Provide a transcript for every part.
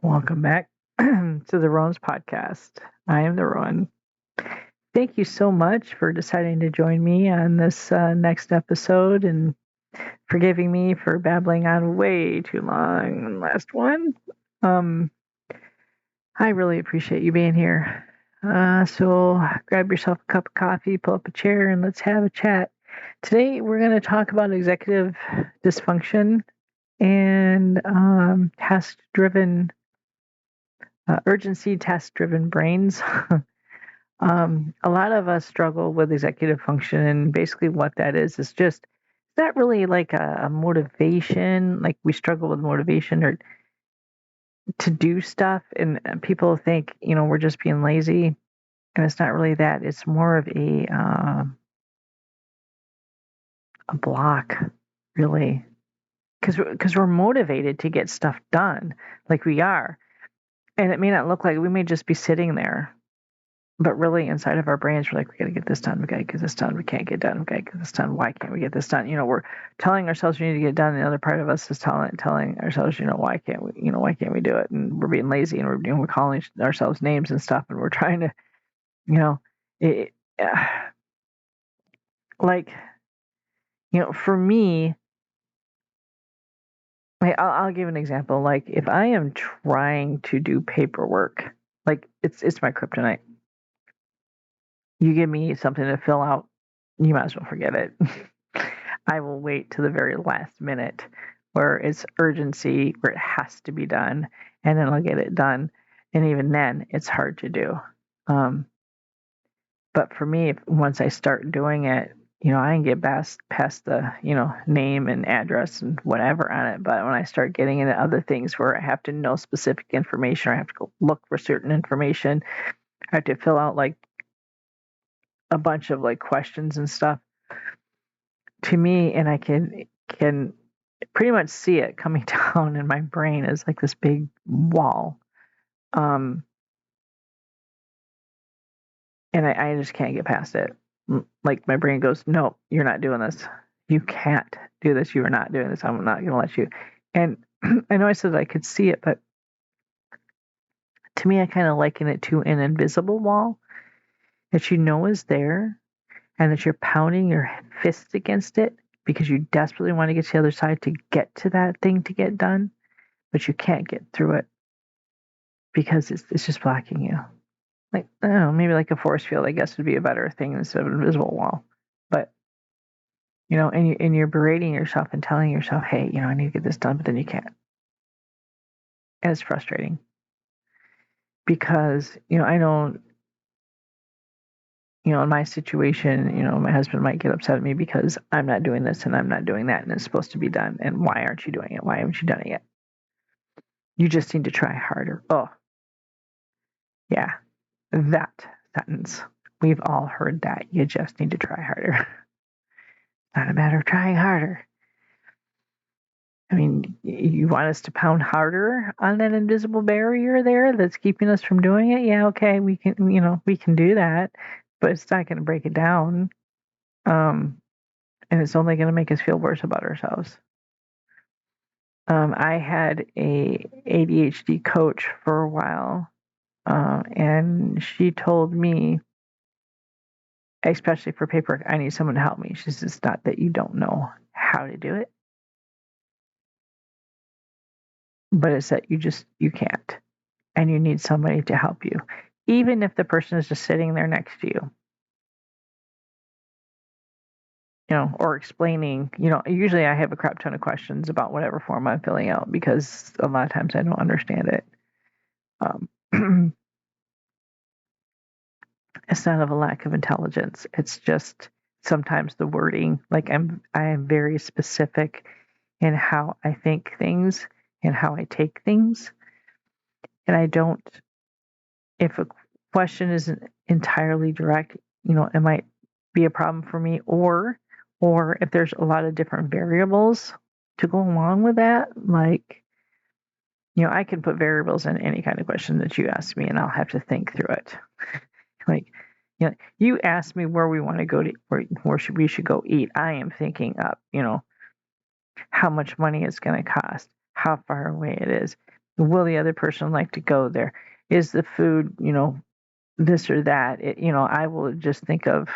Welcome back to the Rowan's podcast. I am the Rowan. Thank you so much for deciding to join me on this next episode and forgiving me for babbling on way too long in the last one. I really appreciate you being here. So grab yourself a cup of coffee, pull up a chair, and let's have a chat. Today we're going to talk about executive dysfunction and task-driven urgency task-driven brains. A lot of us struggle with executive function, and basically what that is just not really like a motivation. Like we struggle with motivation or to do stuff, and people think we're just being lazy, and it's not really that. It's more of a block, really, because we're motivated to get stuff done, like we are, and it may not look like we may just be sitting there. But really, inside of our brains, we're like, we got to get this done. We got to get this done. We can't get done. We got to get this done. Why can't we get this done? We're telling ourselves we need to get it done. And the other part of us is telling ourselves, why can't we? Why can't we do it? And we're being lazy, and we're calling ourselves names and stuff, and we're trying to, it, like, for me, like, I'll give an example. Like, if I am trying to do paperwork, like it's my kryptonite. You give me something to fill out, you might as well forget it. I will wait to the very last minute where it's urgency, where it has to be done, and then I'll get it done. And even then, it's hard to do. But for me, once I start doing it, I can get past the, name and address and whatever on it. But when I start getting into other things where I have to know specific information, or I have to go look for certain information, I have to fill out like a bunch of like questions and stuff to me, and I can pretty much see it coming down in my brain as like this big wall. And I just can't get past it. Like my brain goes, no, you're not doing this. You can't do this. You are not doing this. I'm not going to let you. And I know I said I could see it, but to me, I kind of liken it to an invisible wall that is there, and that you're pounding your fists against it because you desperately want to get to the other side to get to that thing to get done, but you can't get through it because it's just blocking you. Like, I don't know, maybe like a force field, I guess, would be a better thing instead of an invisible wall. But, and you're berating yourself and telling yourself, hey, I need to get this done, but then you can't. And it's frustrating because, I know, in my situation, my husband might get upset at me because I'm not doing this and I'm not doing that, and it's supposed to be done. And why aren't you doing it? Why haven't you done it yet? You just need to try harder. Oh, yeah, that sentence. We've all heard that. You just need to try harder. It's not a matter of trying harder. I mean, you want us to pound harder on that invisible barrier there that's keeping us from doing it? Yeah, okay, we can, we can do that, but it's not going to break it down. And it's only going to make us feel worse about ourselves. I had a ADHD coach for a while, and she told me, especially for paperwork, I need someone to help me. She says, it's not that you don't know how to do it, but it's that you can't, and you need somebody to help you, even if the person is just sitting there next to you. Or explaining, usually I have a crap ton of questions about whatever form I'm filling out because a lot of times I don't understand it. It's not of a lack of intelligence. It's just sometimes the wording, like I am very specific in how I think things and how I take things. And I don't, if a question isn't entirely direct, it might be a problem for me, or if there's a lot of different variables to go along with that, like, I can put variables in any kind of question that you ask me, and I'll have to think through it. Like, you ask me where we want to go to, where we should go eat. I am thinking up, how much money it's going to cost, how far away it is, Will the other person like to go there? Is the food, this or that? I will just think of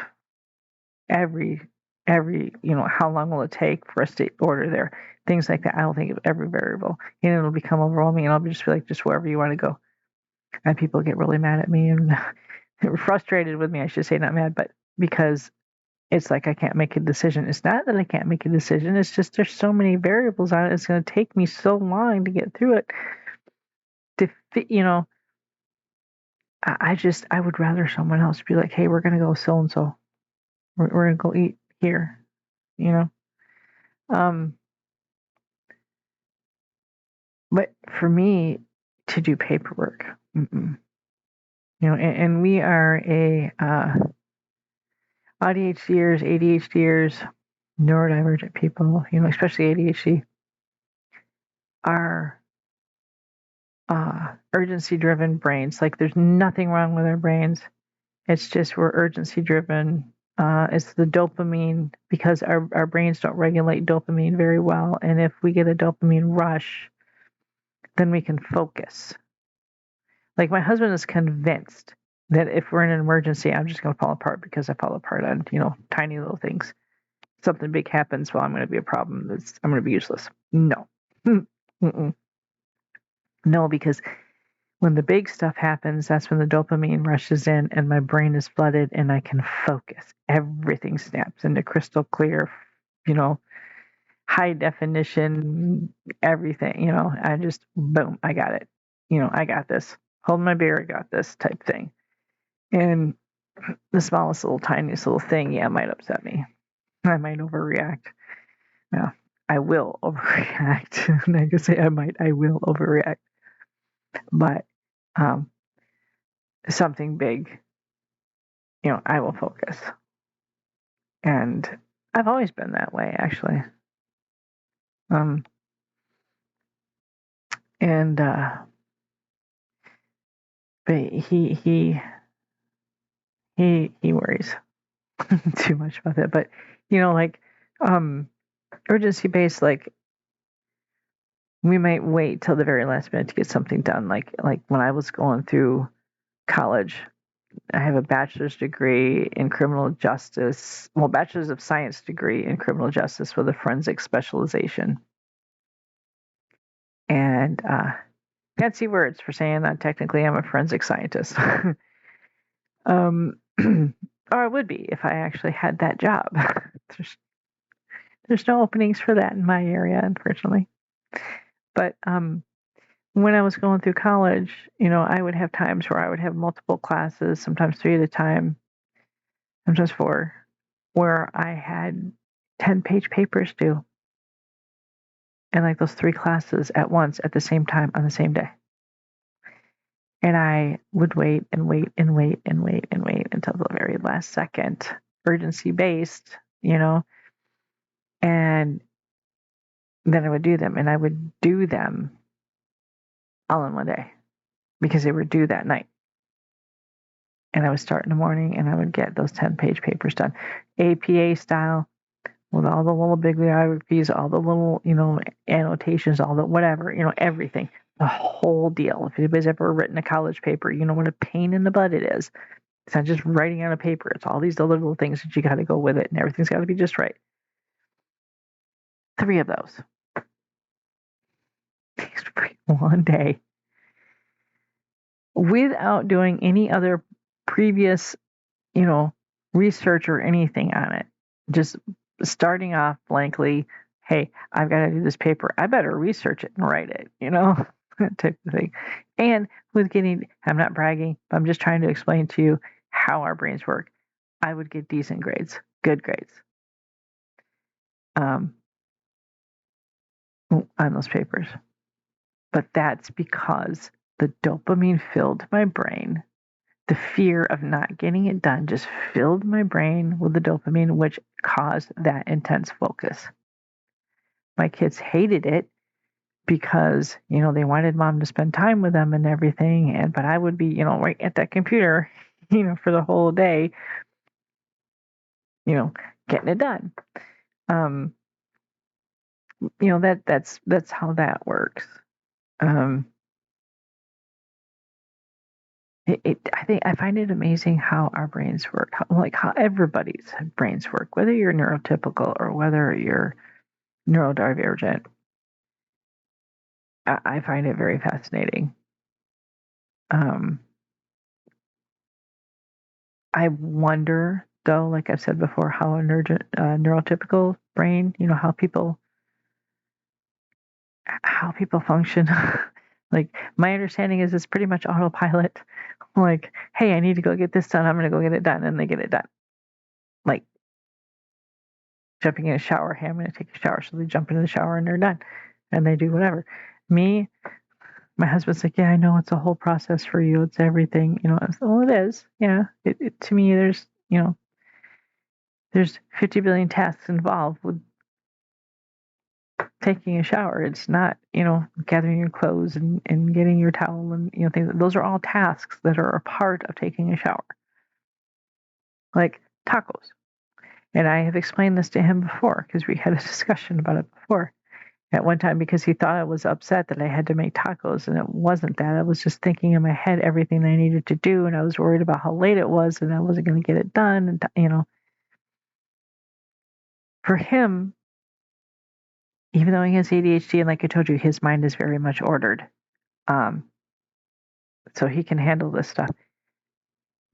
every, how long will it take for us to order there? Things like that. I will think of every variable, and it'll become overwhelming, and I'll just be like, just wherever you want to go. And people get really mad at me and frustrated with me, I should say, not mad, but because it's like I can't make a decision. It's not that I can't make a decision. It's just there's so many variables on it. It's going to take me so long to get through it. To fit, I would rather someone else be like, hey, we're going to go so and so. We're going to go eat here, you know. But for me to do paperwork, and we are ADHDers, neurodivergent people, especially ADHD, are urgency-driven brains. Like there's nothing wrong with our brains. It's just we're urgency-driven. It's the dopamine, because our brains don't regulate dopamine very well. And if we get a dopamine rush, then we can focus. Like my husband is convinced that if we're in an emergency, I'm just going to fall apart because I fall apart on, tiny little things. Something big happens, well, I'm going to be a problem. I'm going to be useless. No. No, because when the big stuff happens, that's when the dopamine rushes in and my brain is flooded and I can focus. Everything snaps into crystal clear, high definition, everything, I just, boom, I got it. I got this. Hold my beer, I got this type thing. And the smallest little, tiniest little thing, might upset me. I might overreact. Yeah, I will overreact. And I can say I will overreact. But something big, I will focus. And I've always been that way, actually. But he worries too much about that. But urgency based, like we might wait till the very last minute to get something done. Like when I was going through college, I have a bachelor's degree in criminal justice. Well, bachelor's of science degree in criminal justice with a forensic specialization. And fancy words for saying that technically I'm a forensic scientist. Or I would be if I actually had that job. There's no openings for that in my area, unfortunately. But when I was going through college, I would have times where I would have multiple classes, sometimes 3 at a time, sometimes 4, where I had 10-page papers due. And like those 3 classes at once, at the same time, on the same day. And I would wait and wait and wait and wait and wait until the very last second, urgency based, and then I would do them. And I would do them all in one day because they were due that night. And I would start in the morning and I would get those 10-page papers done. APA style, with all the little bibliographies, all the little, annotations, all the whatever, everything. The whole deal. If anybody's ever written a college paper, you know what a pain in the butt it is. It's not just writing on a paper. It's all these other little things that you got to go with it, and everything's got to be just right. 3 of those. One day. Without doing any other previous, research or anything on it. Just starting off blankly, hey, I've got to do this paper. I better research it and write it, that type of thing. And I'm not bragging, but I'm just trying to explain to you how our brains work. I would get decent grades, good grades, on those papers. But that's because the dopamine filled my brain. The fear of not getting it done just filled my brain with the dopamine, which caused that intense focus. My kids hated it because, they wanted mom to spend time with them and everything. But I would be, right at that computer, for the whole day, getting it done. That's how that works. I find it amazing how our brains work, how everybody's brains work, whether you're neurotypical or whether you're neurodivergent. I find it very fascinating. I wonder, though, like I've said before, how a neurotypical brain, how people function. Like, my understanding is it's pretty much autopilot. Like, hey, I need to go get this done. I'm going to go get it done. And they get it done. Like, jumping in a shower. Hey, I'm going to take a shower. So they jump into the shower and they're done. And they do whatever. Me, my husband's like, yeah, I know it's a whole process for you. It's everything. Well, it is. Yeah. To me, there's 50 billion tasks involved with taking a shower. It's not, gathering your clothes and getting your towel and, things. Those are all tasks that are a part of taking a shower. Like tacos. And I have explained this to him before because we had a discussion about it before. At one time, because he thought I was upset that I had to make tacos, and it wasn't that. I was just thinking in my head everything I needed to do, and I was worried about how late it was, and I wasn't going to get it done. And for him, even though he has ADHD, and like I told you, his mind is very much ordered, so he can handle this stuff.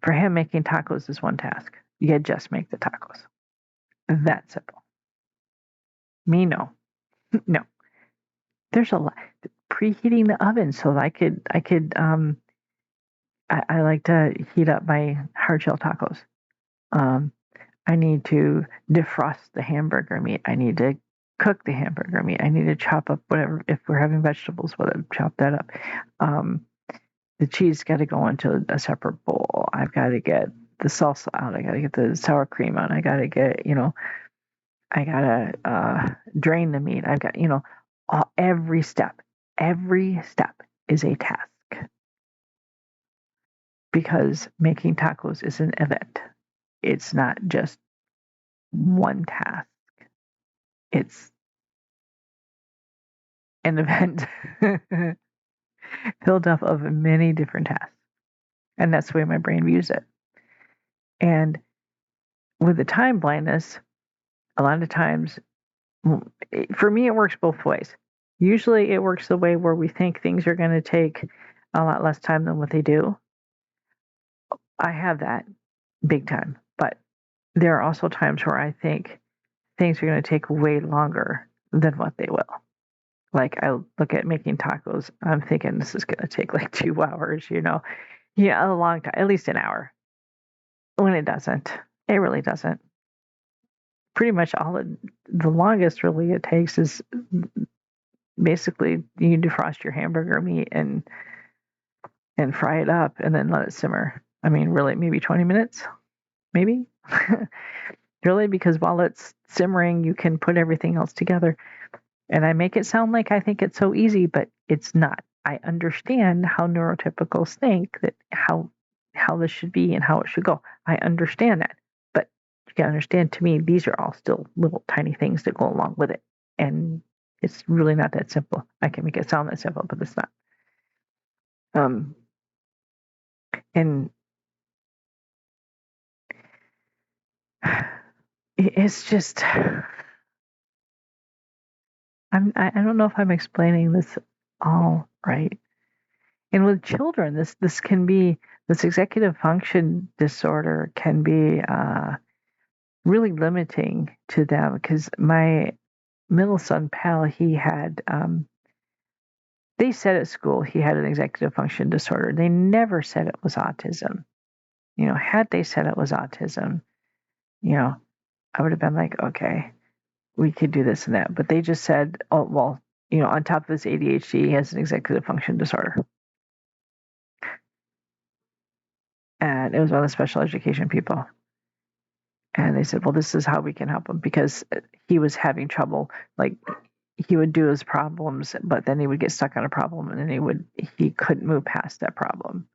For him, making tacos is one task. You just make the tacos. That simple. Me, no. No. There's a lot. Preheating the oven so I like to heat up my hard shell tacos. I need to defrost the hamburger meat. I need to cook the hamburger meat. I need to chop up whatever. If we're having vegetables, chop that up. The cheese got to go into a separate bowl. I've got to get the salsa out. I got to get the sour cream out. I got to get, I got to drain the meat. I've got, every step is a task. Because making tacos is an event. It's not just one task. It's an event filled up of many different tasks. And that's the way my brain views it. And with the time blindness, a lot of times, for me, it works both ways. Usually it works the way where we think things are going to take a lot less time than what they do. I have that big time. But there are also times where I think things are going to take way longer than what they will. Like, I look at making tacos, I'm thinking this is going to take like 2 hours, a long time, at least an hour. When it doesn't, it really doesn't. Pretty much the longest really it takes is basically you defrost your hamburger meat and fry it up and then let it simmer. I mean, really, maybe 20 minutes, maybe. Really, because while it's simmering, you can put everything else together. And I make it sound like I think it's so easy, but it's not. I understand how neurotypicals think that how this should be and how it should go. I understand that. But you can understand, to me, these are all still little tiny things that go along with it. And it's really not that simple. I can make it sound that simple, but it's not. And it's just, I don't know if I'm explaining this all right. And with children, this executive function disorder can be really limiting to them, because my middle son Pal, he had they said at school he had an executive function disorder. They never said it was autism. Had they said it was autism, I would have been like, okay, we could do this and that. But they just said, oh, well, on top of his ADHD, he has an executive function disorder. And it was one of the special education people. And they said, well, this is how we can help him, because he was having trouble. Like, he would do his problems, but then he would get stuck on a problem, and then he couldn't move past that problem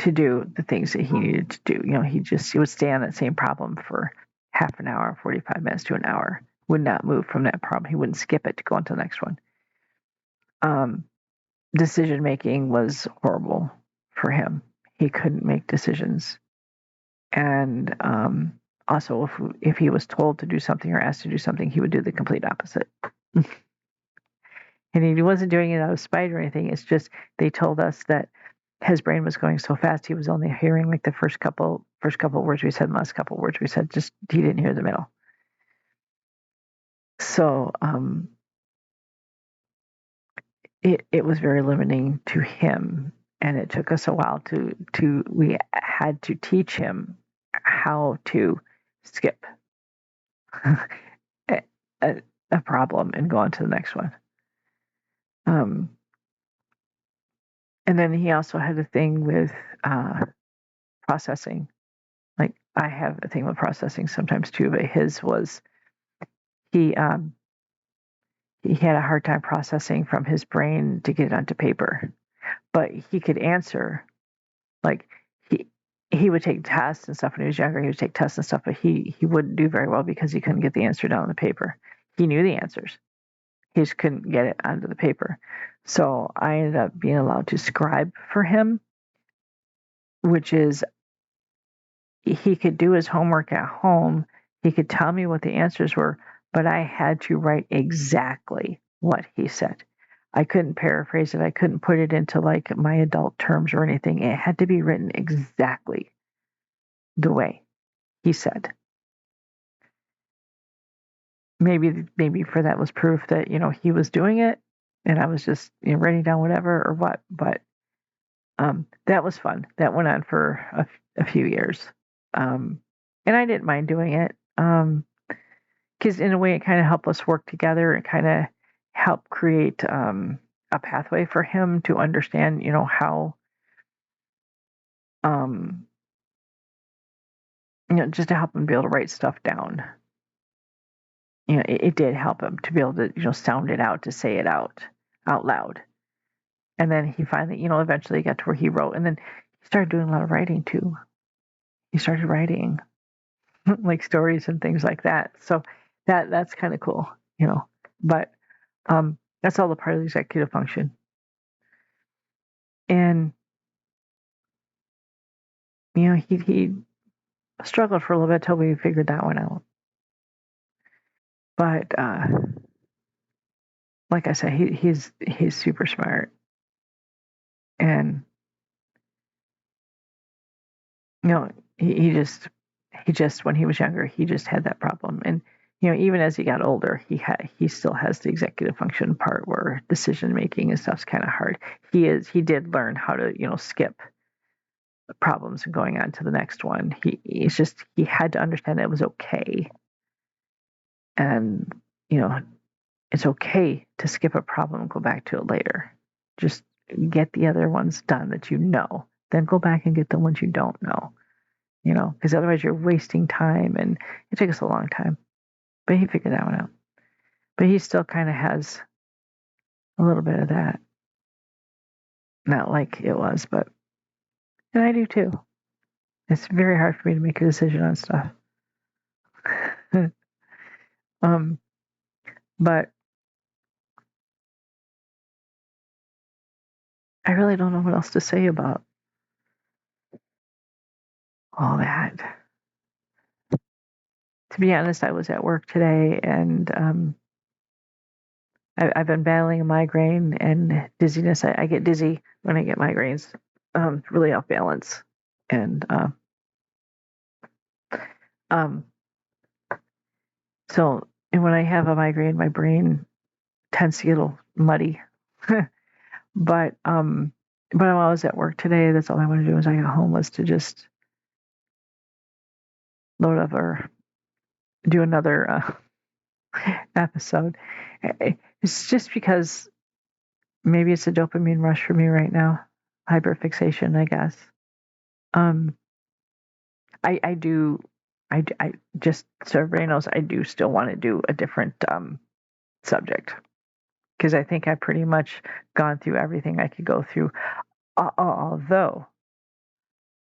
to do the things that he needed to do. He would stay on that same problem for half an hour, 45 minutes to an hour, would not move from that problem. He wouldn't skip it to go on to the next one. Decision making was horrible for him. He couldn't make decisions. And also, if he was told to do something or asked to do something, he would do the complete opposite. And he wasn't doing it out of spite or anything. It's just they told us that his brain was going so fast he was only hearing like the first couple words we said, and last couple words we said. Just he didn't hear the middle. So it was very limiting to him, and it took us a while we had to teach him how to skip a problem and go on to the next one. And then he also had a thing with processing. Like I have a thing with processing sometimes too, but his was he had a hard time processing from his brain to get it onto paper. But he could answer, like he would take tests and stuff when he was younger. He would take tests and stuff, but he wouldn't do very well because he couldn't get the answer down on the paper. He knew the answers. He just couldn't get it onto the paper. So I ended up being allowed to scribe for him, which is he could do his homework at home. He could tell me what the answers were, but I had to write exactly what he said. I couldn't paraphrase it. I couldn't put it into like my adult terms or anything. It had to be written exactly the way he said. Maybe for that was proof that, he was doing it and I was just writing down whatever or what. But that was fun. That went on for a few years. And I didn't mind doing it. Because in a way it kind of helped us work together and kind of help create a pathway for him to understand, how, just to help him be able to write stuff down. It did help him to be able to, sound it out, to say it out loud. And then he finally, eventually got to where he wrote, and then he started doing a lot of writing too. He started writing like stories and things like that. So that's kind of cool, but that's all a part of the executive function. And he struggled for a little bit till we figured that one out. But like I said, he's super smart, and he just when he was younger, he just had that problem. And even as he got older, he still has the executive function part where decision making and stuff's kind of hard. He did learn how to skip problems and going on to the next one. He had to understand that it was okay, and it's okay to skip a problem and go back to it later. Just get the other ones done that then go back and get the ones you don't know. Because otherwise you're wasting time, and it took us a long time. But he figured that one out. But he still kind of has a little bit of that. Not like it was, and I do too. It's very hard for me to make a decision on stuff. But I really don't know what else to say about all that. To be honest, I was at work today, and I've been battling a migraine and dizziness. I get dizzy when I get migraines, really off balance. And and when I have a migraine, my brain tends to get a little muddy. But when I was at work today, that's all I wanted to do was I got home was to just load up or do another episode. It's just because maybe it's a dopamine rush for me right now. Hyperfixation, I guess. I just so everybody knows, I do still want to do a different subject, because I think I've pretty much gone through everything I could go through. Although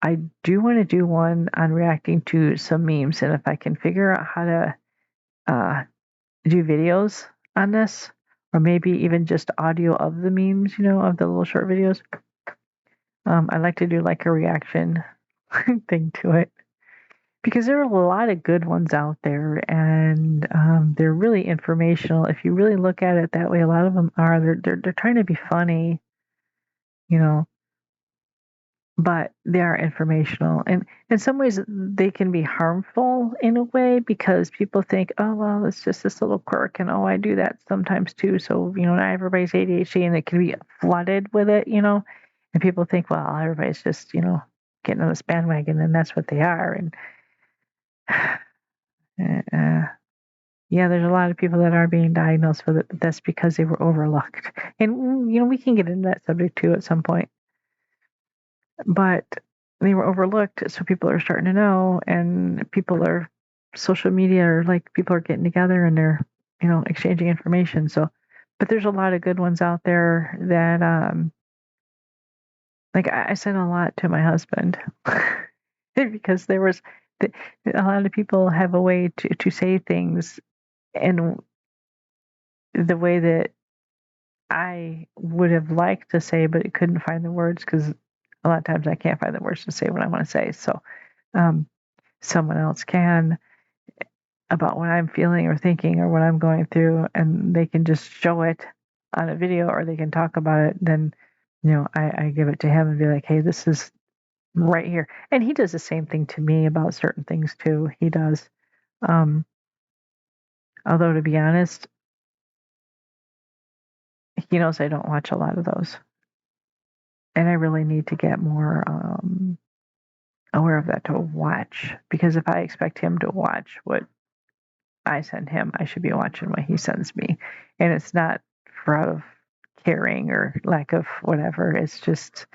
I do want to do one on reacting to some memes, and if I can figure out how to do videos on this, or maybe even just audio of the memes, of the little short videos, I like to do like a reaction thing to it because there are a lot of good ones out there, and they're really informational. If you really look at it that way, a lot of them are. They're trying to be funny, you know, but they are informational. And in some ways, they can be harmful in a way because people think, oh, well, it's just this little quirk. And oh, I do that sometimes too. So, not everybody's ADHD and it can be flooded with it, and people think, well, everybody's just, getting on this bandwagon and that's what they are. And uh, yeah, there's a lot of people that are being diagnosed with it, but that's because they were overlooked. And, we can get into that subject too at some point. But they were overlooked, so people are starting to know, and social media, or like people are getting together and they're, exchanging information. So, but there's a lot of good ones out there that, like I sent a lot to my husband because a lot of people have a way to say things, and the way that I would have liked to say, but it couldn't find the words because a lot of times I can't find the words to say what I want to say. So, um, someone else can, about what I'm feeling or thinking or what I'm going through, and they can just show it on a video or they can talk about it, then, I give it to him and be like, hey, this is right here. And he does the same thing to me about certain things too. He does. Um, Although, to be honest, he knows I don't watch a lot of those. And I really need to get more aware of that to watch, because if I expect him to watch what I send him, I should be watching what he sends me. And it's not for out of caring or lack of whatever. It's just,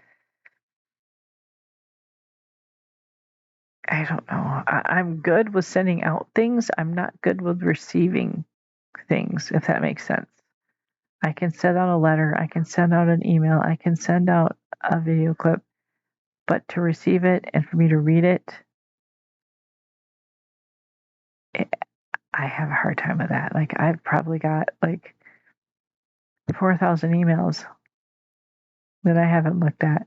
I don't know. I'm good with sending out things. I'm not good with receiving things, if that makes sense. I can send out a letter. I can send out an email. I can send out a video clip. But to receive it and for me to read it, I have a hard time with that. Like, I've probably got like 4,000 emails that I haven't looked at.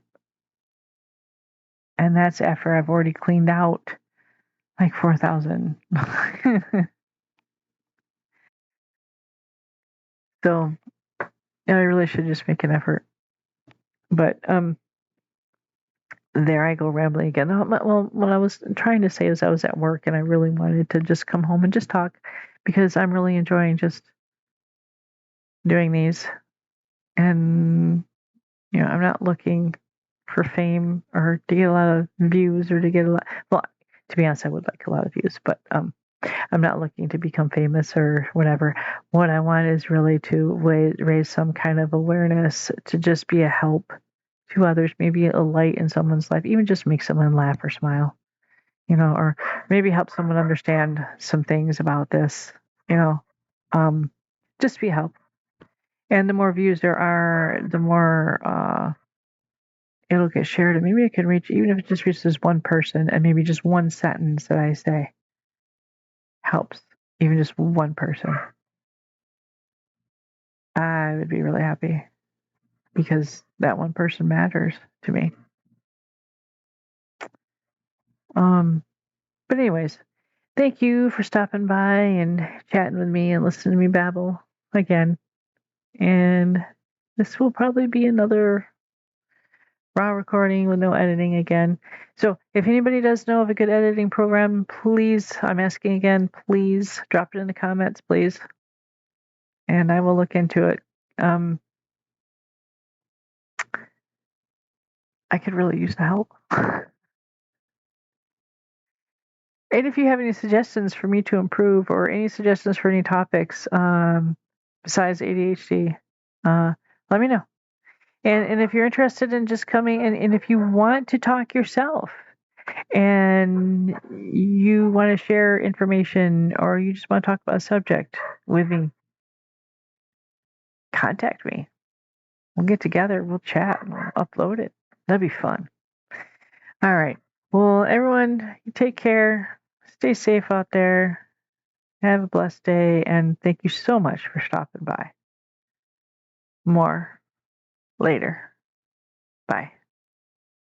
And that's after I've already cleaned out like 4,000. So, I really should just make an effort. But there I go rambling again. Well, what I was trying to say is I was at work and I really wanted to just come home and just talk, because I'm really enjoying just doing these. And, I'm not looking for fame or to get a lot of views or to get a lot. Well, to be honest, I would like a lot of views, but I'm not looking to become famous or whatever. What I want is really to raise some kind of awareness, to just be a help to others, maybe a light in someone's life, even just make someone laugh or smile, or maybe help someone understand some things about this, you know, um, just be a help. And the more views there are, the more it'll get shared. And maybe it can reach, even if it just reaches one person, and maybe just one sentence that I say helps, even just one person. I would be really happy, because that one person matters to me. Um, but anyways, thank you for stopping by and chatting with me and listening to me babble again. And this will probably be another raw recording with no editing again. So if anybody does know of a good editing program, please, I'm asking again, please drop it in the comments, please. And I will look into it. I could really use the help. And if you have any suggestions for me to improve, or any suggestions for any topics besides ADHD, let me know. And if you're interested in just coming, and if you want to talk yourself and you want to share information, or you just want to talk about a subject with me, contact me. We'll get together, we'll chat, we'll upload it. That'd be fun. All right. Well, everyone, take care. Stay safe out there. Have a blessed day, and thank you so much for stopping by. More later. Bye.